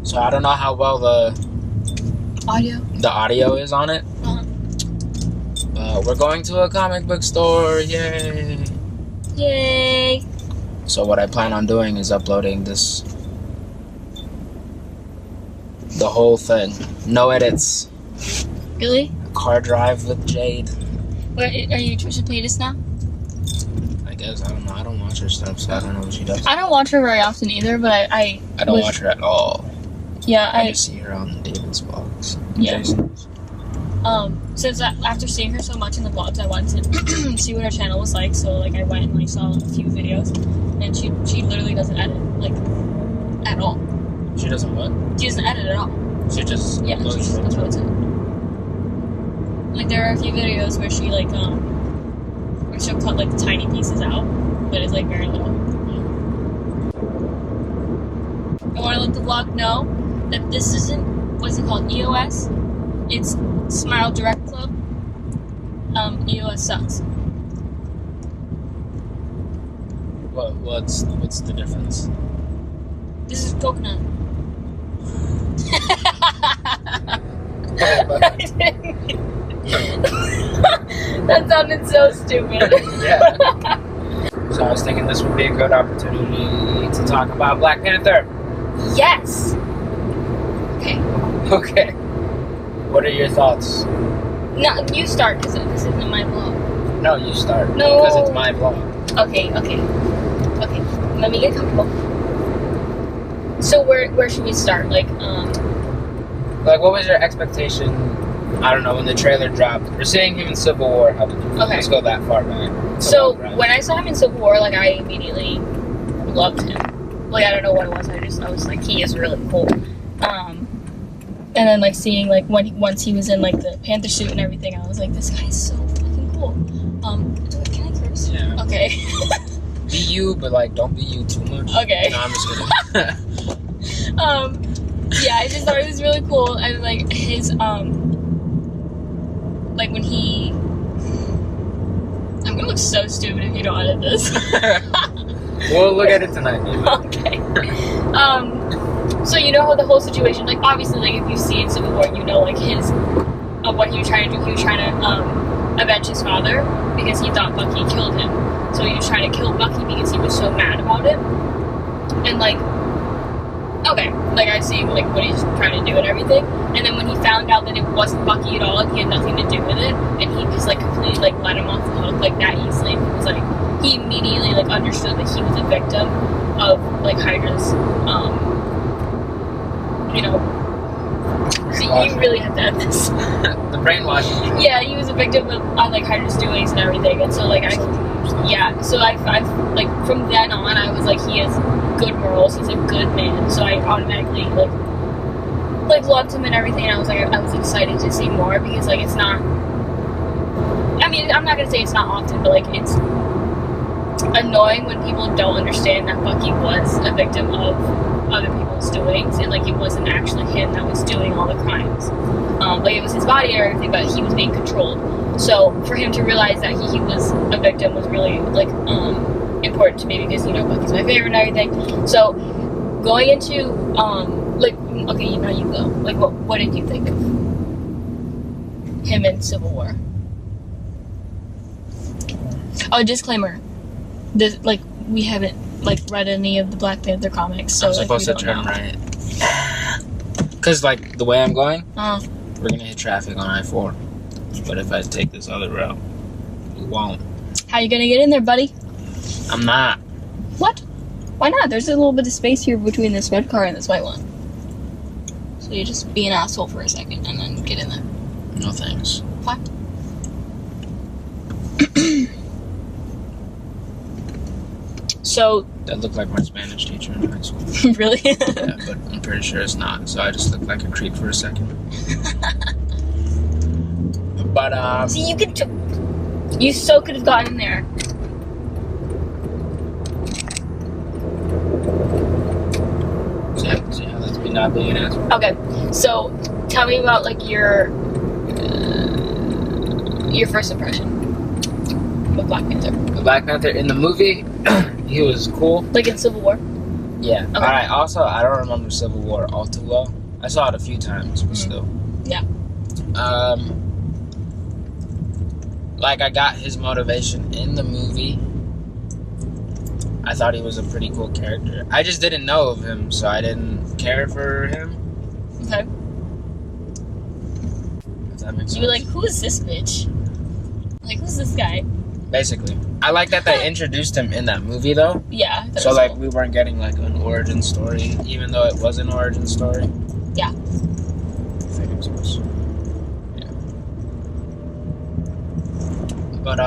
So I don't know how well the audio is on it. We're going to a comic book store. Yay! Yay! So what I plan on doing is uploading the whole thing. No edits. Really? Car drive with Jade. Where are you Trisha Paytas now? I guess, I don't know. I don't watch her stuff, so I don't know what she does. I don't watch her very often either, but I don't watch her at all. Yeah, I just see her on David's vlogs. Yeah. Jason's. Since after seeing her so much in the vlogs, I wanted to see what her channel was like. So like I went and like saw a few videos, and she literally doesn't edit like at all. She doesn't what? She doesn't edit at all. She just she just uploads it. Like there are a few videos where she like where she'll cut like the tiny pieces out, but it's like very little. I want to let the vlog know that this isn't, what's it called, EOS? It's Smile Direct Club. EOS sucks. What's the difference? This is coconut. That sounded so stupid. Yeah. So I was thinking this would be a good opportunity to talk about Black Panther. Yes. Okay. Okay. What are your thoughts? No, you start because this isn't my vlog. No, you start. No. Because it's my vlog. Okay. Let me get comfortable. So where should we start? Like what was your expectation? I don't know, when the trailer dropped. We're seeing him in Civil War. How did you feel? Okay. Let's go that far back. So when I saw him in Civil War, like I immediately loved him. Like I don't know what it was. I was like, he is really cool. And then like seeing like once he was in like the Panther suit and everything, I was like, this guy is so fucking cool. Can I curse? Yeah. Okay. Be you, but like don't be you too much. Okay. No, I'm just kidding. Yeah, I just thought it was really cool, and like his like when he, I'm gonna look so stupid if you don't edit this. We'll look at it tonight, maybe. Okay. So you know how the whole situation, like obviously, like if you see in Civil War, you know like what he was trying to do. He was trying to avenge his father because he thought Bucky killed him. So he was trying to kill Bucky because he was so mad about it. And like, okay, like I see like what he's trying to do and everything. And then when he found out that it wasn't Bucky at all, and he had nothing to do with it, and he just like completely like let him off the hook like that easily. He was like, he immediately like understood that he was a victim of like Hydra's, you know. See, you really have to add this. The brainwashing. Yeah, he was a victim of like Hydra's doings and everything, and so like I like from then on I was like, he has good morals, he's a good man, so I automatically like loved him and everything, and I was excited to see more because like it's not, I mean, I'm not gonna say it's not often, but like it's annoying when people don't understand that Bucky was a victim of other people's doings, and like it wasn't actually him that was doing all the crimes. Like it was his body and everything, but he was being controlled. So for him to realize that he was a victim was really like important to me because, you know, Bucky's my favorite and everything. So going into like, okay, you know, you go. Like what did you think of him in Civil War? Oh, disclaimer. This, like, we haven't like read any of the Black Panther comics, so I'm supposed to turn right. Cause like the way I'm going, we're gonna hit traffic on I-4. But if I take this other route, we won't. How you gonna get in there, buddy? I'm not. What? Why not? There's a little bit of space here between this red car and this white one. So you just be an asshole for a second and then get in there. No thanks. What? So that looked like my Spanish teacher in high school. Really? Yeah, but I'm pretty sure it's not. So I just looked like a creep for a second. But see, you could. You so could have gotten in there. not being an asshole. Okay, so tell me about like your first impression of Black Panther. Black Panther in the movie, he was cool. Like in Civil War? Yeah. Okay. Alright, also, I don't remember Civil War all too well. I saw it a few times, but still. Yeah. Like, I got his motivation in the movie. I thought he was a pretty cool character. I just didn't know of him, so I didn't care for him. Okay. If that makes sense. You were like, who is this bitch? Like, who's this guy? Basically. I like that they introduced him in that movie, though. Yeah. So, like, cool. We weren't getting, like, an origin story, even though it was an origin story. Yeah. I think it was. Yeah. But,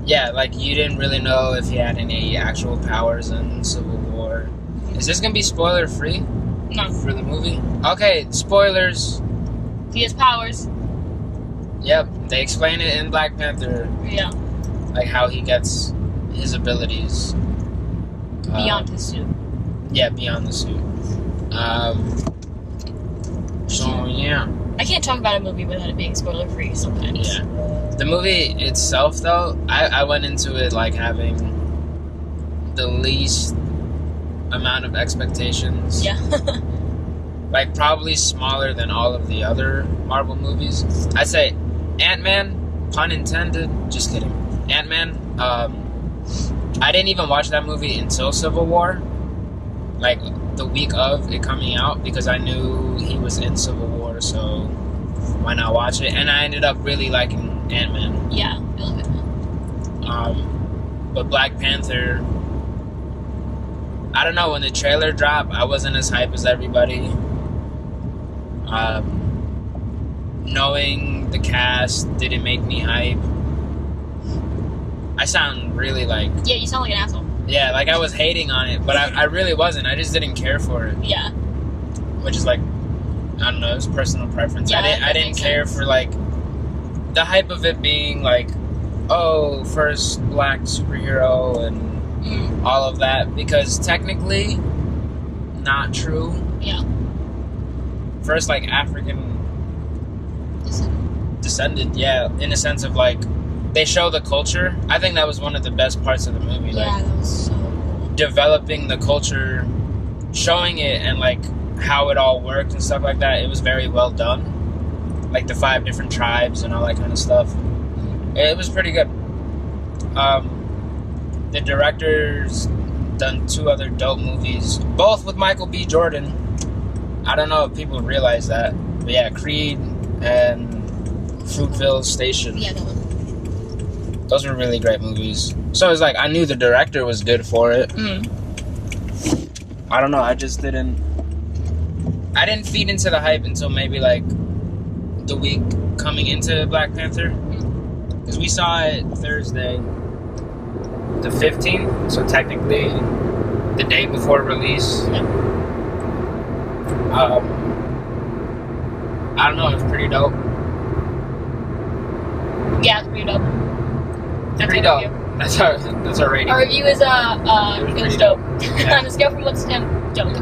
yeah, like, you didn't really know if he had any actual powers in Civil War. Is this gonna be spoiler-free? No. For the movie? Okay, spoilers. He has powers. Yep, they explain it in Black Panther. Yeah. Like, how he gets his abilities. Beyond his suit. Yeah, beyond the suit. So, yeah. I can't talk about a movie without it being spoiler-free sometimes. Yeah. The movie itself, though, I went into it, like, having the least amount of expectations. Yeah. Like, probably smaller than all of the other Marvel movies. I'd say Ant-Man, pun intended. Just kidding. Ant-Man, I didn't even watch that movie until Civil War. Like, the week of it coming out, because I knew he was in Civil War, so why not watch it? And I ended up really liking Ant-Man. Yeah, I love it. But Black Panther, I don't know, when the trailer dropped, I wasn't as hype as everybody. Knowing the cast didn't make me hype. I sound really like... Yeah, you sound like an asshole. Yeah, like I was hating on it, but I really wasn't. I just didn't care for it. Yeah. Which is like, I don't know, it was personal preference. Yeah, I didn't care for like the hype of it being like, oh, first black superhero and all of that, because technically not true. Yeah. First, like, African descended, yeah, in a sense of like they show the culture. I think that was one of the best parts of the movie. Yeah, like, that was so cool. Developing the culture, showing it, and like how it all worked and stuff like that. It was very well done. Like the 5 different tribes and all that kind of stuff. It was pretty good. The director's done 2 other dope movies, both with Michael B. Jordan. I don't know if people realize that, but yeah, Creed and Fruitville Station. Yeah, that one. Those were really great movies. So it's like I knew the director was good for it. I don't know. I just didn't. I didn't feed into the hype until maybe like the week coming into Black Panther, because we saw it Thursday, the 15th. So technically, the day before release. Yeah. I don't know. It's pretty dope. Yeah, it's pretty dope. Pretty dope. That's our rating. Our review is it was dope. Yeah. On a scale from 1 to 10, dope.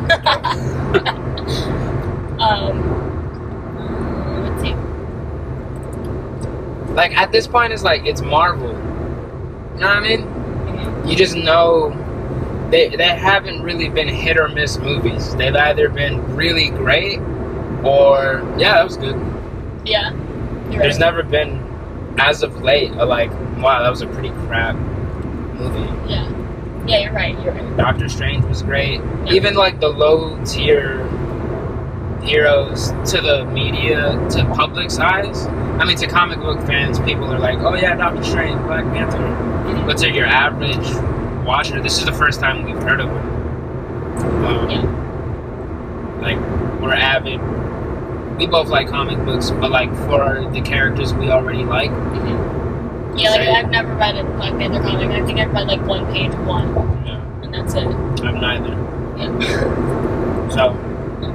Let's see. Like at this point, it's like it's Marvel. You know what I mean? Mm-hmm. You just know they haven't really been hit or miss movies. They've either been really great or yeah, that was good. Yeah. There's never been, as of late, like, wow, that was a pretty crap movie. Yeah. Yeah, you're right. Doctor Strange was great. Yeah. Even like the low tier heroes to the media, to public's eyes. I mean, to comic book fans, people are like, oh yeah, Doctor Strange, Black Panther. Mm-hmm. But to your average watcher, this is the first time we've heard of him. Yeah. Like, we're avid. We both like comic books, but like for the characters we already like. Mm-hmm. Yeah, like I've never read a Black Panther comic. I think I've read like one page of one. Yeah. And that's it. I'm neither. Yeah. So,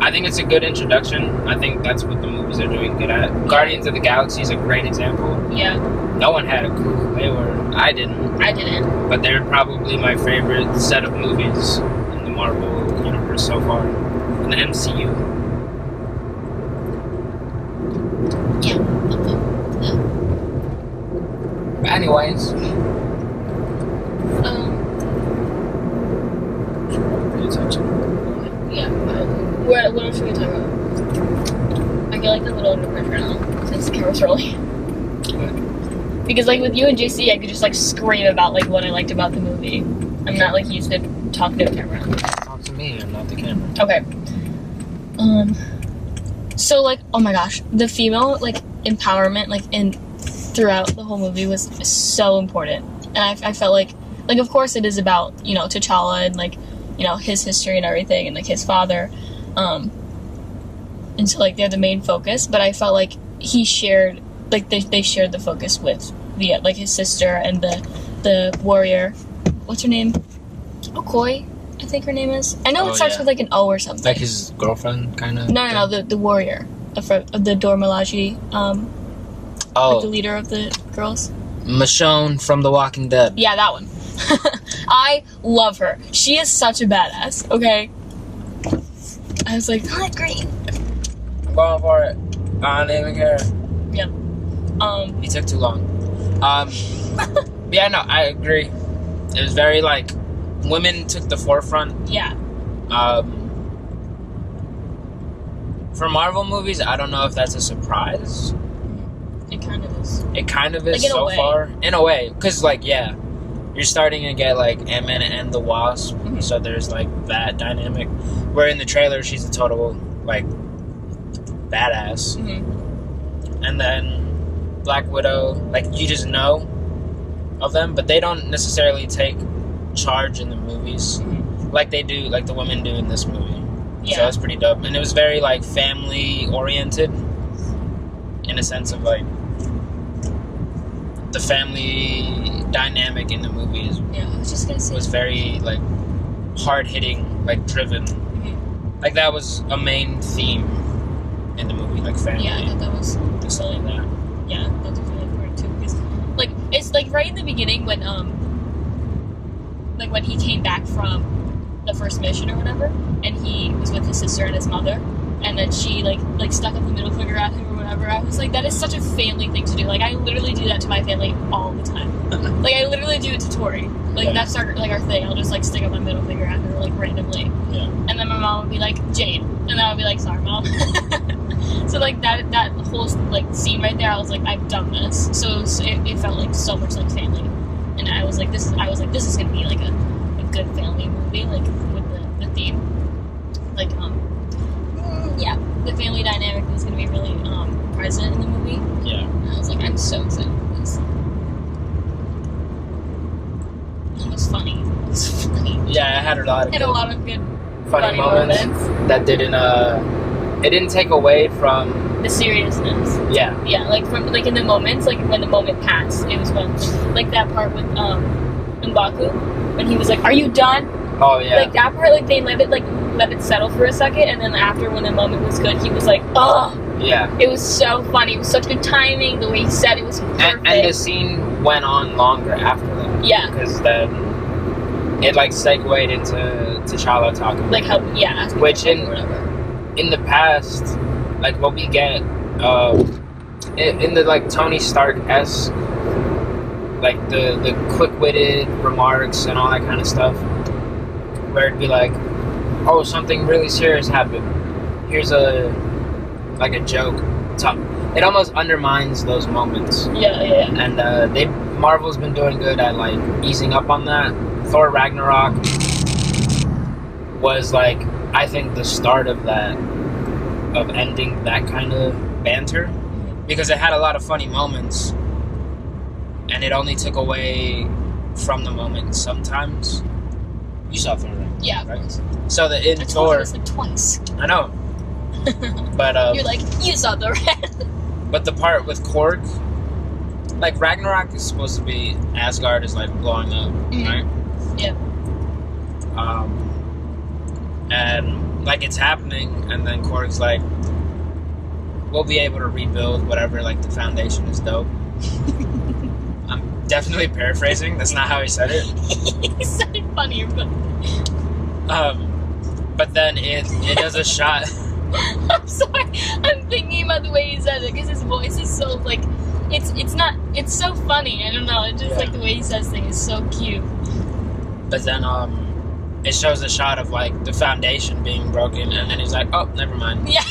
I think it's a good introduction. I think that's what the movies are doing good at. Guardians of the Galaxy is a great example. Yeah. No one had a clue. I didn't. I didn't. But they're probably my favorite set of movies in the Marvel universe. universe so far in the MCU. Yeah. Okay. Yeah. But anyways, pay attention. Yeah. What else should we talk about? I feel like a little under pressure now since the camera's rolling. Because like with you and JC, I could just like scream about like what I liked about the movie. I'm not like used to talking to a camera. Talk to me and not the camera. Okay. So like, oh my gosh, the female like empowerment like in throughout the whole movie was so important, and I felt like of course it is about, you know, T'Challa and like, you know, his history and everything and like his father, and so like they're the main focus, but I felt like he shared like they shared the focus with the like his sister and the warrior. What's her name? Okoye, I think her name is. I know it starts with like an O or something. Like his girlfriend, kind of. No, the warrior of the Dormalaji, like the leader of the girls. Michonne from The Walking Dead. Yeah, that one. I love her. She is such a badass. Okay. I was like, oh, great. I'm going for it. I don't even care. Yep. He took too long. Yeah, no, I agree. It was very like women took the forefront. Yeah. For Marvel movies, I don't know if that's a surprise. It kind of is. It kind of is like, so far. In a way. Because, like, yeah, you're starting to get, like, Ant-Man and the Wasp. Mm-hmm. So there's, like, that dynamic. Where in the trailer, she's a total, like, badass. Mm-hmm. And then Black Widow, like, you just know of them. But they don't necessarily take charge in the movies. Mm-hmm. Like they do, like the women do in this movie. Yeah. So it's pretty dope. And it was very, like, family-oriented. In a sense of, like, the family dynamic in the movies. Yeah, I was just gonna say. Was very, like, hard-hitting, like, driven. Mm-hmm. Like, that was a main theme in the movie, like, family. Yeah, I thought that was just like that. Yeah, that was really important, too. Because, like, it's, like, right in the beginning when, like, when he came back from the first mission or whatever, and he was with his sister and his mother, and then she, like stuck up the middle finger at him or whatever. I was like, that is such a family thing to do. Like, I literally do that to my family all the time. Like, I literally do it to Tori. Like, that's our thing. I'll just, like, stick up my middle finger at her, like, randomly. Yeah. And then my mom would be like, Jade. And then I would be like, sorry, Mom. So, like, that whole, like, scene right there, I was like, I've done this. So it felt, like, so much like family. And I was like, this is going to be, like, a good family movie, like, with the theme. Like, yeah, the family dynamic was going to be really present in the movie. Yeah. And I was like, I'm so excited for this. It was funny. It was funny. Yeah, it had a lot of good funny moments that didn't it didn't take away from the seriousness. Yeah. Yeah, like from like in the moments, like when the moment passed, it was when like that part with M'Baku when he was like, "Are you done?" Oh yeah. Like that part, like they let it settle for a second, and then after when the moment was good, he was like, "Oh." Yeah. It was so funny. It was such good timing. The way he said it was perfect. And the scene went on longer after that. Yeah. Because then it like segued into T'Challa talking. Like how which in the past, like what we get in the like Tony Stark-esque, like the quick-witted remarks and all that kind of stuff, where it'd be like, oh, something really serious happened. Here's a joke. It almost undermines those moments. Yeah. And Marvel's been doing good at like easing up on that. Thor Ragnarok was like, I think the start of that, of ending that kind of banter, because it had a lot of funny moments, and it only took away from the moment sometimes. You saw Thor, right? Yeah, right. So in Thor, like twice. I know. But you're like, you saw the red. But the part with Korg, like Ragnarok is supposed to be Asgard is like blowing up, right? Yeah. And like it's happening, and then Korg's like, we'll be able to rebuild whatever, like the foundation is dope. I'm definitely paraphrasing. That's not how he said it. He said it funnier, but But then it does a shot. I'm sorry. I'm thinking about the way he says it because his voice is so like, it's so funny. I don't know. It's just like the way he says things is so cute. But then it shows a shot of like the foundation being broken, and then he's like, "Oh, never mind." Yeah,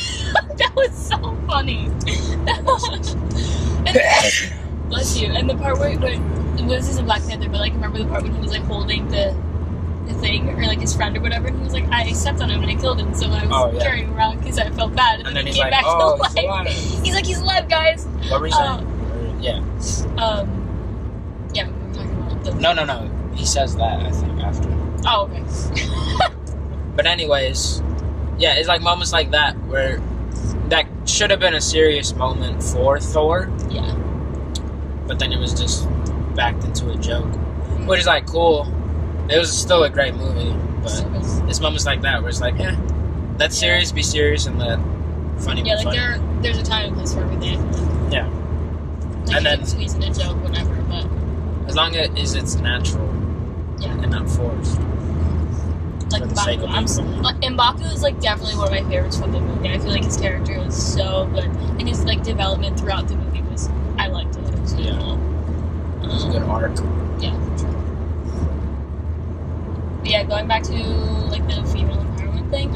that was so funny. Bless you. And the part where this is in Black Panther, but like remember the part when he was like holding the thing, or like his friend or whatever, and he was like, I stepped on him and I killed him, so I was carrying him around because I felt bad, and then he he's came like, back to life. He's alive. He's like, he's alive, guys. What were you saying? Yeah, we were talking about the... No. He says that, I think, after. Oh, okay. But anyways, yeah, it's like moments like that where that should have been a serious moment for Thor. Yeah. But then it was just backed into a joke, which is like cool. It was still a great movie, but it's moments like that where it's like, let serious be serious and let funny be funny. Yeah, like there's a time and place for everything. Yeah. Like, and then squeeze in a joke, whatever, but as long as it's natural, and not forced. Like M'Baku is like definitely one of my favorites from the movie. I feel like his character was so good, and his like development throughout the movie was, I liked it. It was really cool. It was a good arc. Yeah, for sure. But yeah, going back to like the female empowerment thing,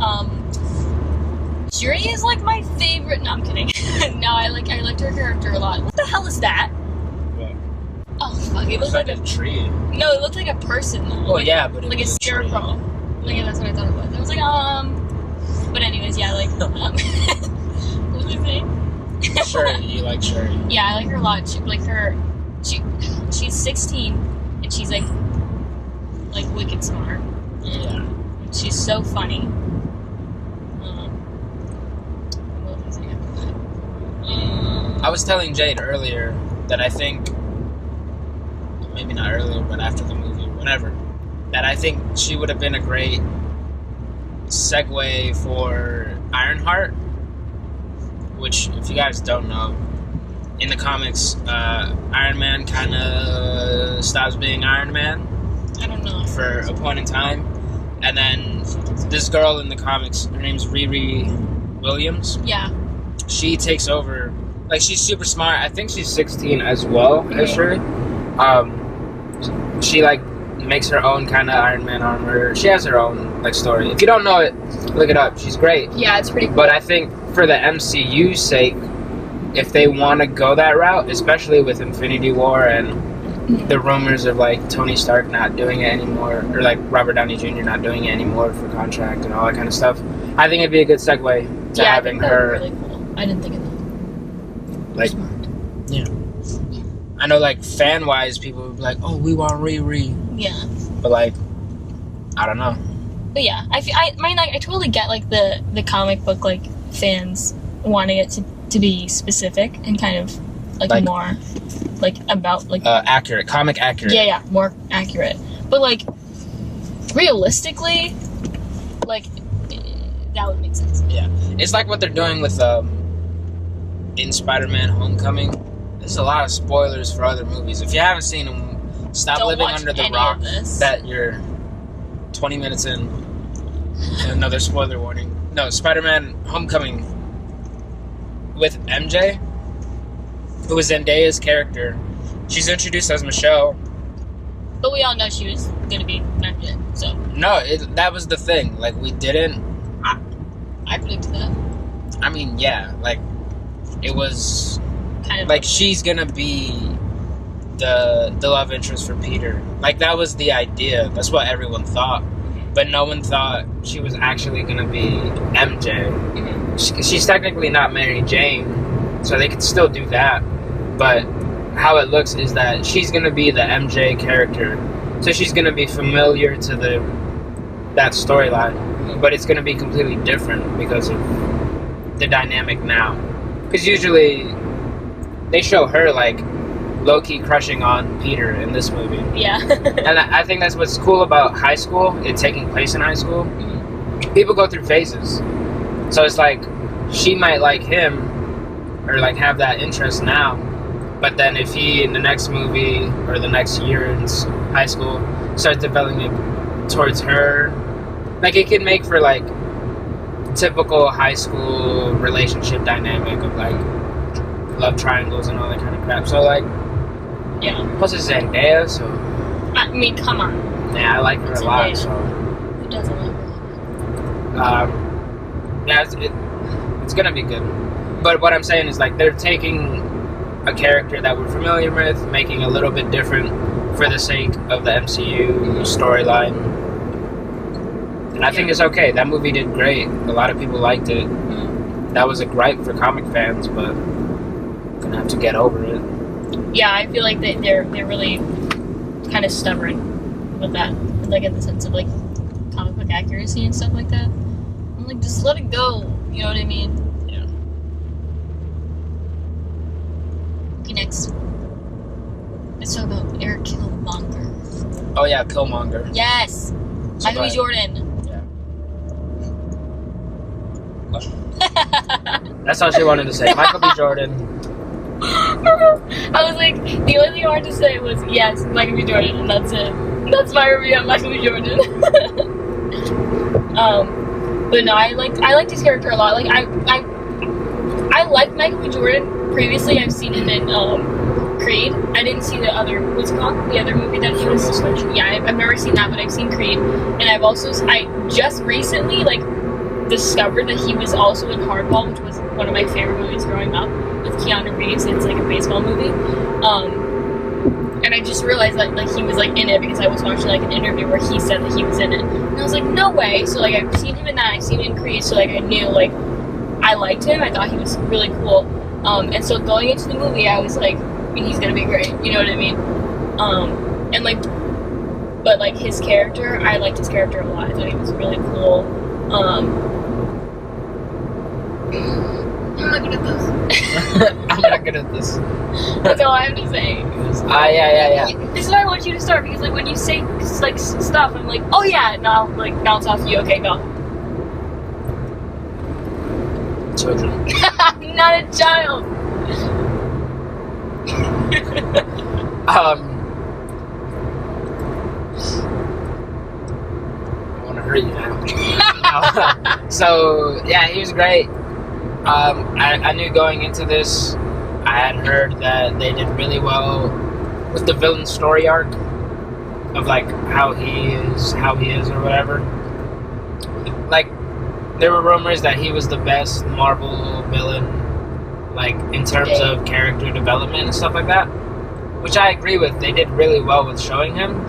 Shuri is like my favorite. No, I'm kidding. No, I liked her character a lot. What the hell is that? What? Oh fuck! It looked like a tree. No, it looked like a person though. Oh yeah, but it like was a scarecrow. Like that's what I thought it was. I was like, But anyways, yeah, like what was I saying? Shuri, you like Shuri? Yeah, I like her a lot. She's 16 and she's like wicked smart. Yeah. She's so funny. What was I saying after that? I was telling Jade earlier that I think, maybe not earlier, but after the movie, whenever, that I think she would have been a great segue for Ironheart, which, if you guys don't know, in the comics, Iron Man kind of stops being Iron Man. I don't know. For a point in time. And then this girl in the comics, her name's Riri Williams. Yeah. She takes over. Like, she's super smart. I think she's 16 as well as Shuri. She, like, makes her own kind of Iron Man armor. She has her own, like, story. If you don't know it, look it up. She's great. Yeah, it's pretty cool. But I think for the MCU's sake, if they want to go that route, especially with Infinity War and the rumors of like Tony Stark not doing it anymore, or like Robert Downey Jr. not doing it anymore for contract and all that kind of stuff, I think it'd be a good segue to having her. Really cool. I didn't think of that. Like, yeah. I know, like fan wise, people would be like, "Oh, we want Riri." Yeah. But like, I don't know. But yeah, I totally get like the comic book like fans wanting it to be specific and kind of like more. Like about like accurate, comic accurate. Yeah, more accurate. But like realistically, like that would make sense. Yeah, it's like what they're doing with in Spider-Man: Homecoming. There's a lot of spoilers for other movies. If you haven't seen them, stop living under the rock. That you're 20 minutes in. Another spoiler warning. No, Spider-Man: Homecoming with MJ. Who was Zendaya's character. She's introduced as Michelle. But we all know she was going to be MJ, so... No, that was the thing. Like, we didn't... I predicted that. I mean, yeah. Like, it was... Kind of... Like, she's going to be the love interest for Peter. Like, that was the idea. That's what everyone thought. But no one thought she was actually going to be MJ. Mm-hmm. She's technically not Mary Jane, so they could still do that. But how it looks is that she's going to be the MJ character. So she's going to be familiar to that storyline. But it's going to be completely different because of the dynamic now. Because usually they show her like low-key crushing on Peter in this movie. Yeah. And I think that's what's cool about high school, it taking place in high school. Mm-hmm. People go through phases. So it's like she might like him or like have that interest now. But then if he, in the next movie or the next year in high school, starts developing it towards her, Like, it could make for, like, typical high school relationship dynamic of, like, love triangles and all that kind of crap. So, like, Yeah. plus it's Zendaya, so... I mean, come on. Yeah, I like her a lot, so... Who doesn't like her? Yeah, it's gonna be good. But what I'm saying is, like, they're taking a character that we're familiar with, making a little bit different for the sake of the MCU storyline. And I think it's okay. That movie did great. A lot of people liked it. That was a gripe for comic fans, but gonna have to get over it. Yeah, I feel like they're really kind of stubborn with that, like in the sense of like comic book accuracy and stuff like that. I'm like, just let it go. You know what I mean? Yeah. Okay, next. Let's talk about Eric Killmonger. Oh yeah, Killmonger. Yes, Michael B. Jordan. That's all she wanted to say. Michael B. Jordan. I was like, the only thing I wanted to say was yes, Michael B. Jordan, and that's it. That's my review on Michael B. Jordan. But no, I liked his character a lot. Like I liked Michael B. Jordan. Previously, I've seen him in Creed. I didn't see the other, what's it called? The other movie that he was. Yeah, I've never seen that, but I've seen Creed, and I just recently like discovered that he was also in Hardball, which was one of my favorite movies growing up, with Keanu Reeves. It's like a baseball movie, and I just realized that like he was like in it because I was watching like an interview where he said that he was in it, and I was like, no way. So like I've seen him in that, I've seen him in Creed, so like I knew like I liked him. I thought he was really cool, and so going into the movie, I was like, he's gonna be great. You know what I mean? And like, but like his character, I liked his character a lot. I thought he was really cool. I'm not good at this. I'm not good at this. That's all I have to say. Yeah. This is why I want you to start, because like when you say like stuff, I'm like, oh yeah, now like bounce off you. Okay, go. Children. I'm not a child. I want to hurt you now. So yeah, he was great. I knew going into this, I had heard that they did really well with the villain story arc of like how he is or whatever. Like there were rumors that he was the best Marvel villain, like in terms of character development and stuff like that, which I agree with. They did really well with showing him,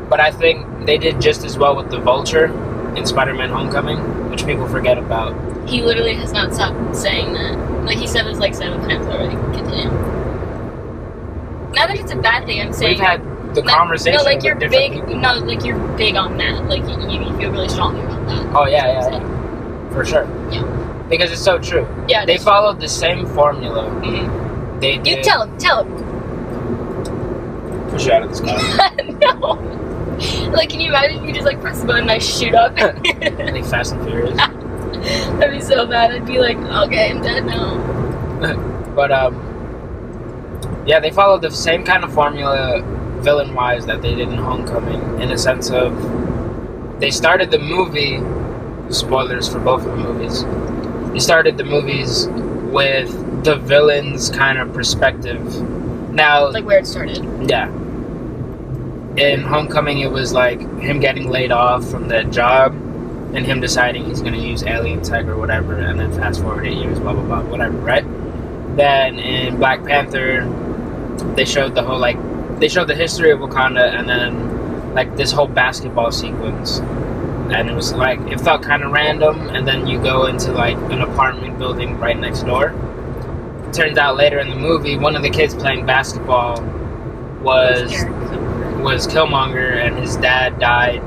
but I think they did just as well with the Vulture in Spider-Man Homecoming, which people forget about. He literally has not stopped saying that. Like, he said this like 7 times already. Continue. Not that it's a bad thing, I'm saying... We've had the conversation. No, like, you're big... people. No, like, you're big on that. Like, you feel really strongly about that. Oh, yeah. For sure. Yeah. Because it's so true. Yeah. They followed the same formula. Mm-hmm. They did... You tell him. Push you out of the sky. No. Like, can you imagine if you just, like, press the button and I shoot up? Like Fast and Furious. That'd be so bad. I'd be like, okay, I'm dead now. But, yeah, they followed the same kind of formula, villain-wise, that they did in Homecoming, in the sense of they started the movie, spoilers for both of the movies, they started the movies with the villain's kind of perspective. Now, like where it started. Yeah. In Homecoming, it was like him getting laid off from that job and him deciding he's going to use alien tech or whatever, and then fast forward 8 years, blah, blah, blah, whatever, right? Then in Black Panther, they showed the whole, like, they showed the history of Wakanda, and then, like, this whole basketball sequence. And it was, like, it felt kind of random, and then you go into, like, an apartment building right next door. Turns out later in the movie, one of the kids playing basketball was Killmonger, and his dad died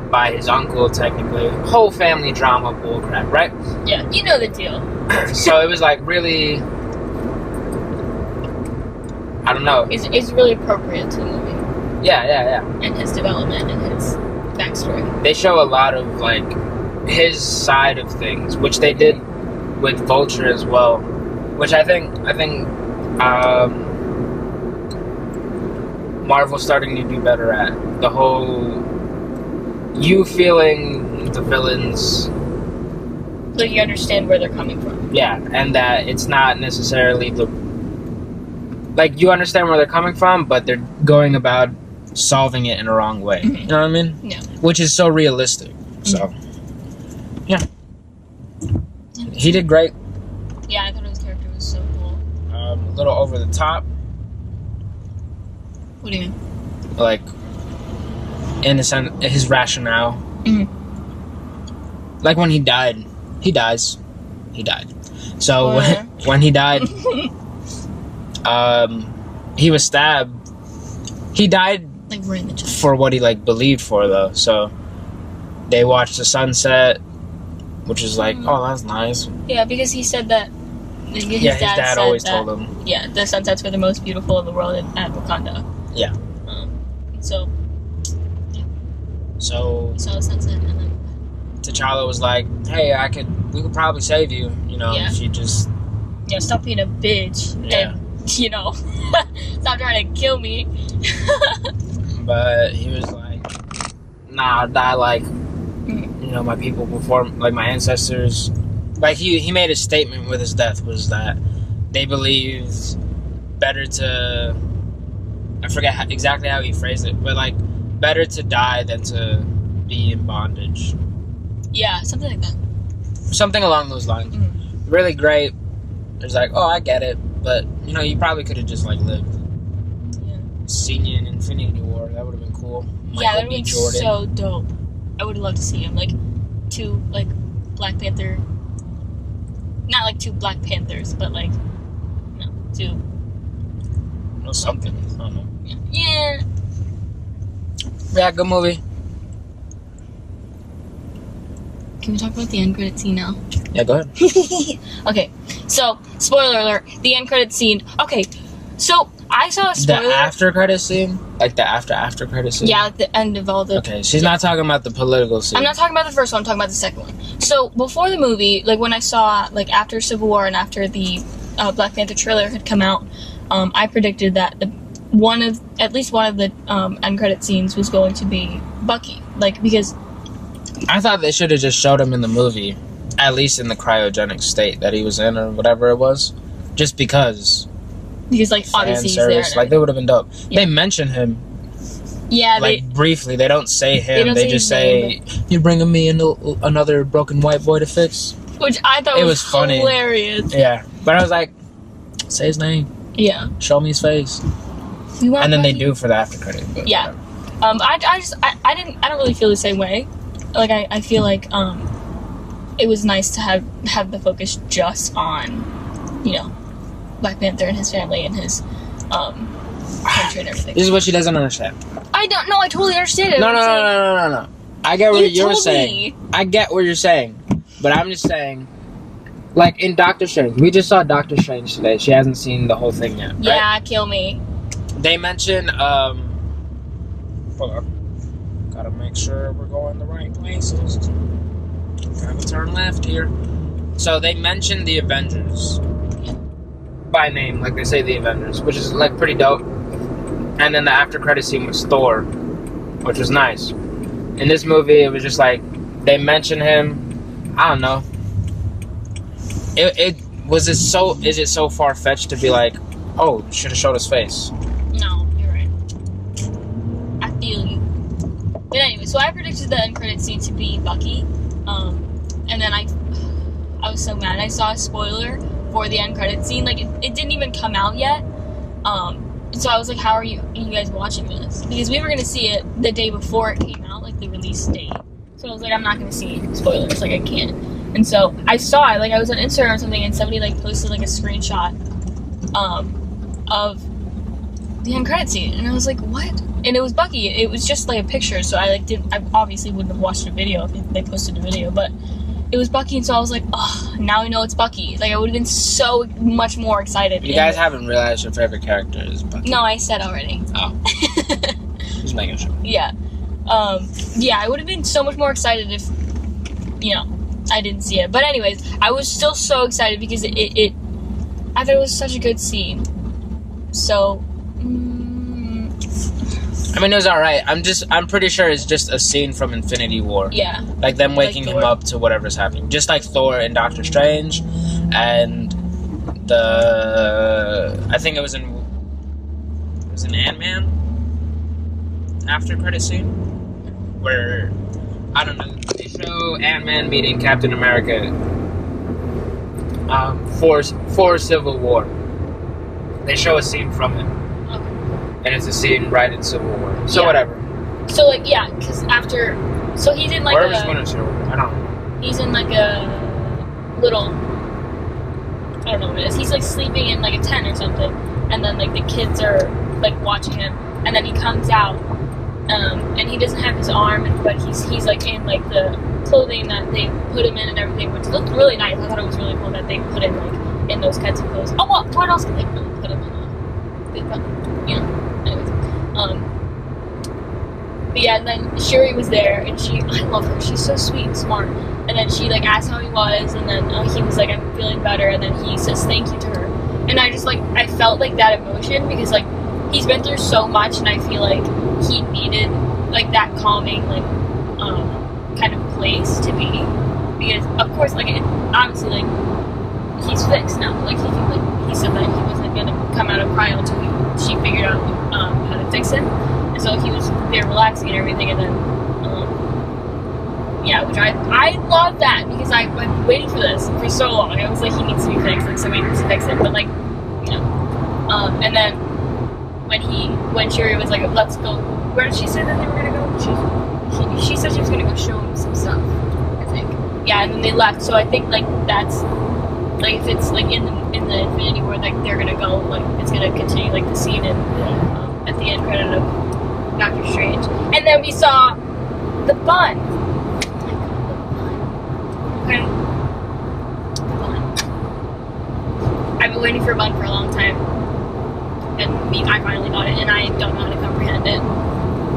by his uncle, technically. Whole family drama bullcrap, right? Yeah, you know the deal. So it was like really, I don't know. It's really appropriate to the movie. Yeah. And his development and his backstory. They show a lot of like his side of things, which they did with Vulture as well. Which I think Marvel's starting to do better at. The whole you feeling the villains. Like you understand where they're coming from. Yeah, and that it's not necessarily like you understand where they're coming from, but they're going about solving it in a wrong way. Mm-hmm. You know what I mean? Yeah. Which is so realistic. So, yeah. He did great. Yeah, I thought his character was so cool. A little over the top. What do you mean? Like, in a sense, his rationale. Mm-hmm. Like when he died. He dies. He died. So Or... when he died, he was stabbed. He died like right in the chest. for what he like believed for though. So they watched the sunset, which is like, oh, that's nice. Yeah, because he said that. His dad always told him. Yeah, the sunsets were the most beautiful in the world at Wakanda. Yeah. So. So. We saw the sunset and then. T'Challa was like, "Hey, we could probably save you, you know, Yeah. if you just stop being a bitch and stop trying to kill me." But he was like, "Nah, I'll die like, you know, my people before, like my ancestors." Like he made a statement with his death was that they believed better to, I forget exactly how he phrased it, but like better to die than to be in bondage. Yeah, something like that. Something along those lines. Really great. It's like, oh, I get it, but you know, you probably could have just like lived. Yeah. Seen you in Infinity War. That would have been cool. Yeah, that would have been so dope. I would love to see him like two like Black Panther. Not like two Black Panthers, but like two. Or something. I don't know. Yeah. Yeah, good movie. Can we talk about the end credit scene now? Yeah, go ahead. Okay, so spoiler alert: the end credit scene. Okay, so I saw a spoiler. The after credit scene, like the after credit scene. Yeah, at the end of all the. Okay, she's not talking about the political scene. I'm not talking about the first one. I'm talking about the second one. So before the movie, like when I saw like after Civil War and after the Black Panther trailer had come out, I predicted that at least one of the end credit scenes was going to be Bucky, like because. I thought they should have just showed him in the movie, at least in the cryogenic state that he was in or whatever it was, just because. Because like obviously he's there. Like they would have been dope. Yeah. They mention him. Yeah, like briefly. They don't say him. They just say, "You're bringing me another broken white boy to fix." Which I thought was funny. Hilarious. Yeah, but I was like, say his name. Yeah. Show me his face. And then they do for the after credit. But yeah. I don't really feel the same way. Like I feel like it was nice to have the focus just on, Black Panther and his family and his country and everything. This is what she doesn't understand. I don't know. I totally understand it. No. I get what you're saying. Me. I get what you're saying, but I'm just saying, like in Doctor Strange, we just saw Doctor Strange today. She hasn't seen the whole thing yet. Right? Yeah, kill me. They mention hold on. Gotta make sure we're going the right places. Gotta turn left here. So they mentioned the Avengers by name, like they say the Avengers, which is like pretty dope. And then the after credit scene was Thor, which was nice. In this movie, it was just like they mention him. I don't know. Is it so far fetched to be like, oh, should have showed his face? No, you're right. I feel you. But anyway, so I predicted the end credit scene to be Bucky, and then I was so mad. I saw a spoiler for the end credit scene. Like it didn't even come out yet. So I was like, how are you guys watching this? Because we were gonna see it the day before it came out, like the release date. So I was like, I'm not gonna see spoilers. Like I can't. And so I saw it. Like I was on Instagram or something, and somebody like posted like a screenshot, of the end credit scene, and I was like, what? And it was Bucky. It was just like a picture, so I obviously wouldn't have watched a video if they posted a video, but it was Bucky, and so I was like, oh, now I know it's Bucky. Like I would have been so much more excited. You guys haven't realized your favorite character is Bucky. No, I said already. Oh. Just making sure. Yeah. Yeah, I would have been so much more excited if, I didn't see it. But anyways, I was still so excited because I thought it was such a good scene. So, I mean, it was alright. I'm pretty sure it's just a scene from Infinity War. Yeah. Like them waking Like him Thor. up to whatever's happening. Just like Thor and Doctor Strange. And I think it was in Ant-Man after credit scene where, I don't know, they show Ant-Man meeting Captain America for Civil War. They show a scene from it. Okay. And it's a scene right in Civil War. So Yeah. whatever. So like yeah, because after, so he's in like Or it was Winter Soldier. I don't know. he's in like a little, I don't know what it is. He's like sleeping in like a tent or something, and then like the kids are like watching him, and then he comes out, and he doesn't have his arm, but he's like in like the clothing that they put him in and everything, which looked really nice. I thought it was really cool that they put him like in those kinds of clothes. Oh, what else could they really put him in? Anyways, but yeah, and then Shuri was there, and I love her. She's so sweet and smart. And then she like asked how he was, and then he was like, "I'm feeling better," and then he says thank you to her, and I just like I felt like that emotion because like he's been through so much, and I feel like he needed like that calming like kind of place to be, because of course like obviously like he's fixed now, like he said that he wasn't gonna come out of cryo until she figured out how to fix him, and so he was there relaxing and everything, and then yeah, which I love that because I've been waiting for this for so long. I was like, he needs to be fixed, like somebody needs to fix him, but like, you know, and then when Shuri was like, let's go, where did she say that they were gonna go? She said she was gonna go show him some stuff, I think. Yeah, and then they left. So I think like that's like if it's like in the Infinity War, like they're gonna go, like it's gonna continue like the scene in at the end credit of Doctor Strange, and then we saw the bun. Okay. I've been waiting for a bun for a long time, and I finally got it, and I don't know how to comprehend it.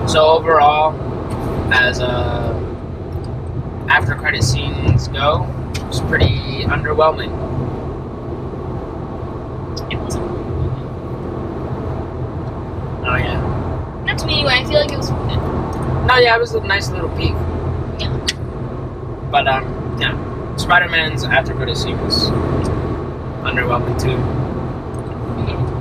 So overall, as after credit scenes go, it's pretty underwhelming. It wasn't. Oh yeah. Not to me anyway. I feel like it was. No, yeah, it was a nice little peek. Yeah. But yeah, Spider-Man's after credit scene was underwhelming too.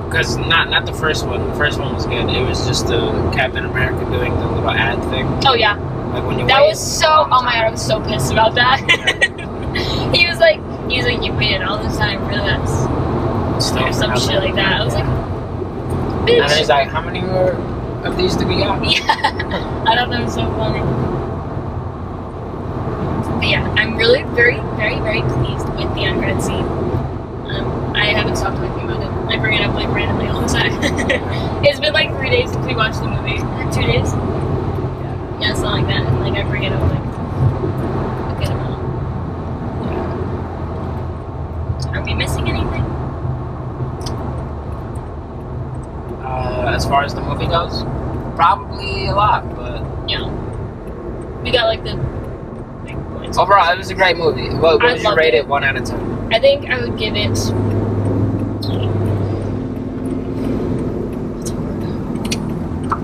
Because not the first one. The first one was good. It was just the Captain America doing the little ad thing. Oh yeah. Like when you That wait was so. Oh my god, I was so pissed about that. he was like, you waited all this time for this, or some shit like that. I was like, bitch. And then he's like, how many more of these do we got? Yeah. I thought that was so funny. But yeah, I'm really very, very, very pleased with the end credit scene. I haven't stopped talking about it. I bring it up like randomly all the time. It's been like 3 days since we watched the movie. Or 2 days. Yeah, something like that. And like I bring it up like a good amount. Are we missing anything? As far as the movie goes, probably a lot, but Yeah. We got like the big points. overall, it was a great movie. What would you rate it. it 1 out of 10? I think I would give it.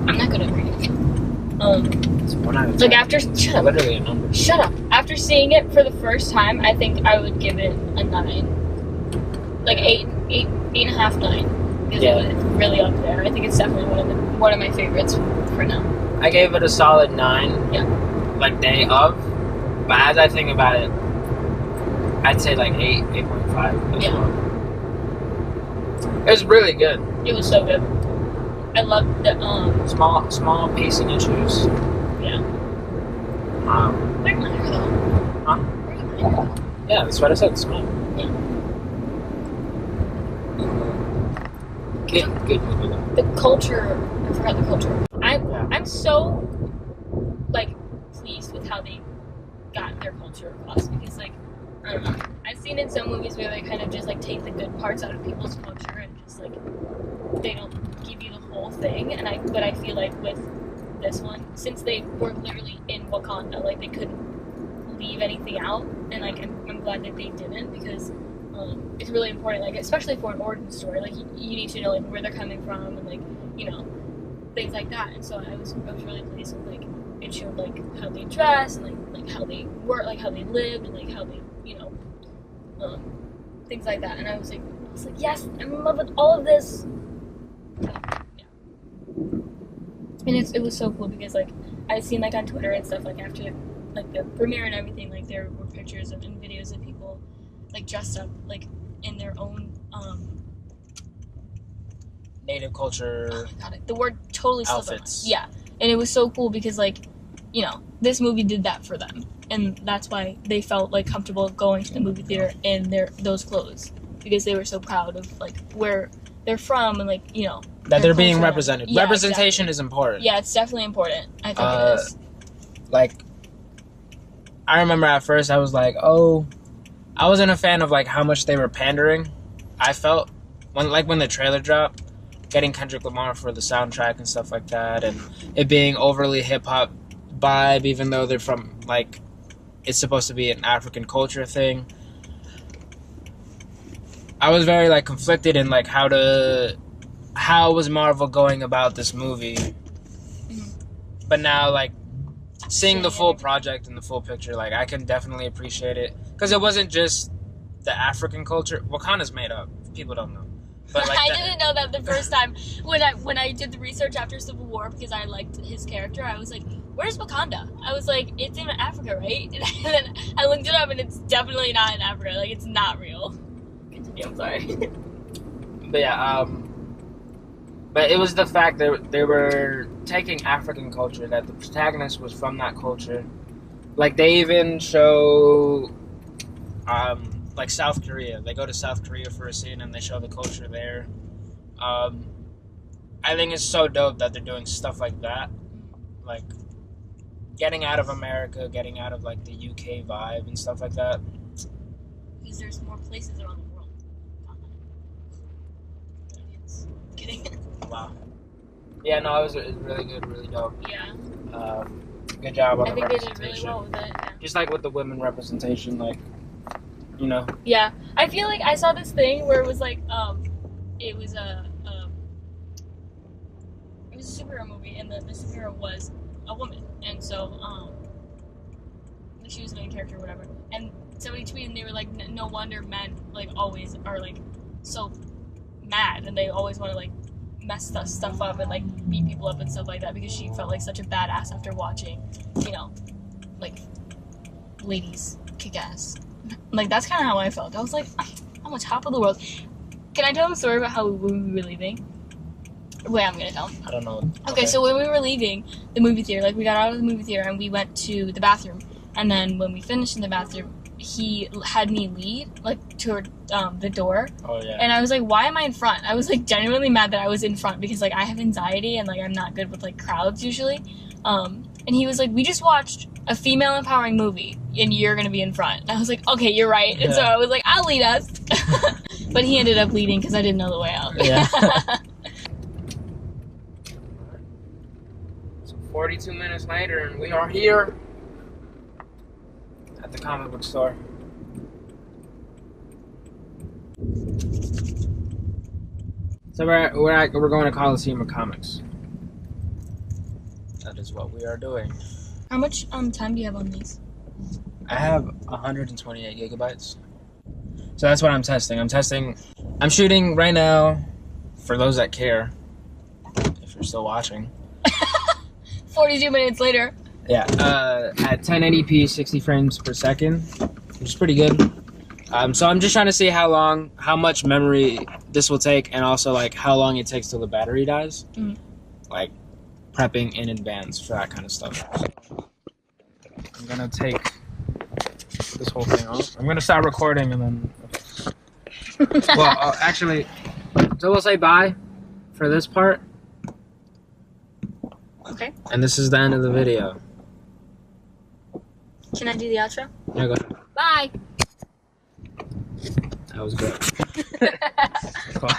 I'm not good at reading. It's 1 out of 10. Like after shut up. Literally a number. Shut up. After seeing it for the first time, I think I would give it a 9. Like 8.5, 9. Because Yeah. it's really up there. I think it's definitely one of my favorites for now. I gave it a solid 9. Yeah. Like day of. But as I think about it, I'd say like 8.5 as Yeah. well. It was really good. It was so good. I loved the Small pacing issues. yeah. Huh? Very minor though. Very minor. Yeah, that's what I said. Small. Yeah. Good movie though. The culture. I forgot the culture. Yeah. I'm so like pleased with how they got their culture across, because like I don't know, I've seen in some movies where they kind of just like take the good parts out of people's culture and just like they don't give you the whole thing, but I feel like with this one, since they were literally in Wakanda, like they couldn't leave anything out, and like I'm glad that they didn't, because it's really important, like especially for an origin story, like you need to know like where they're coming from, and like, you know, things like that. And so I was really pleased with, like, it showed, like, how they dress, and, like how they work, like, how they lived, and, like, how they, you know, things like that. And I was like, yes, I'm in love with all of this. Yeah. And it was so cool because, like, I'd seen, like, on Twitter and stuff, like, after, like, the premiere and everything, like, there were pictures and videos of people, like, dressed up, like, in their own, native culture. Oh my god, the word totally slipped. Outfits. Yeah, and it was so cool because, like, you know, this movie did that for them, and that's why they felt, like, comfortable going to the movie theater in those clothes, because they were so proud of, like, where they're from, and, like, you know, that they're being represented. Yeah, representation exactly. is important. Yeah, it's definitely important. I think it is. Like, I remember at first I was like, oh, I wasn't a fan of, like, how much they were pandering. I felt when the trailer dropped, getting Kendrick Lamar for the soundtrack and stuff like that, and it being overly hip-hop vibe, even though they're from, like, it's supposed to be an African culture thing. I was very, like, conflicted in, like, how was Marvel going about this movie. But now, like, seeing the full project and the full picture, like, I can definitely appreciate it, because it wasn't just the African culture. Wakanda's made up. People don't know. But, like, I didn't know that the first time when I did the research after Civil War, because I liked his character. I was like, where's Wakanda? I was like, it's in Africa, right? And then I looked it up, and it's definitely not in Africa. Like, it's not real. Continue, I'm sorry. But yeah, but it was the fact that they were taking African culture, that the protagonist was from that culture. Like, they even show, like, South Korea. They go to South Korea for a scene, and they show the culture there. I think it's so dope that they're doing stuff like that. Like, getting out of America, getting out of, like, the UK vibe and stuff like that. Because there's more places around the world. Kidding. Wow. Yeah, no, it was really good, really dope. Yeah. Good job on I the think they did representation. really well with it. Yeah. Just like with the women representation, like, you know. Yeah, I feel like I saw this thing where it was like, it was a superhero movie, and the superhero was a woman, and so she was the main character or whatever. And somebody tweeted, and they were like, no wonder men, like, always are, like, so mad, and they always want to, like, mess stuff up and, like, beat people up and stuff like that, because she felt like such a badass after watching, you know, like, ladies kick ass. Like, that's kind of how I felt. I was like, I'm on top of the world. Can I tell them a story about how we were leaving? Wait, I'm gonna tell them. I don't know. Okay, so when we were leaving the movie theater, like, we got out of the movie theater and we went to the bathroom, and then when we finished in the bathroom, he had me lead, like, toward the door. Oh, yeah. And I was like, why am I in front? I was, like, genuinely mad that I was in front, because, like, I have anxiety, and, like, I'm not good with, like, crowds usually. And he was like, we just watched a female empowering movie, and you're gonna be in front. And I was like, okay, you're right. And so I was like, I'll lead us. But he ended up leading because I didn't know the way out. Yeah. So 42 minutes later, and we are here at the comic book store. So we're going to Coliseum of Comics. That is what we are doing. How much time do you have on these? I have 128 gigabytes. So that's what I'm testing. I'm shooting right now, for those that care, if you're still watching. 42 minutes later. Yeah, at 1080p, 60 frames per second, which is pretty good. So I'm just trying to see how much memory this will take, and also, like, how long it takes till the battery dies. Mm. Like, prepping in advance for that kind of stuff. So I'm gonna take this whole thing off. I'm gonna start recording, and then. Well, actually, so we'll say bye for this part. Okay. And this is the end of the video. Can I do the outro? Yeah, go ahead. Bye. That was good. Cool.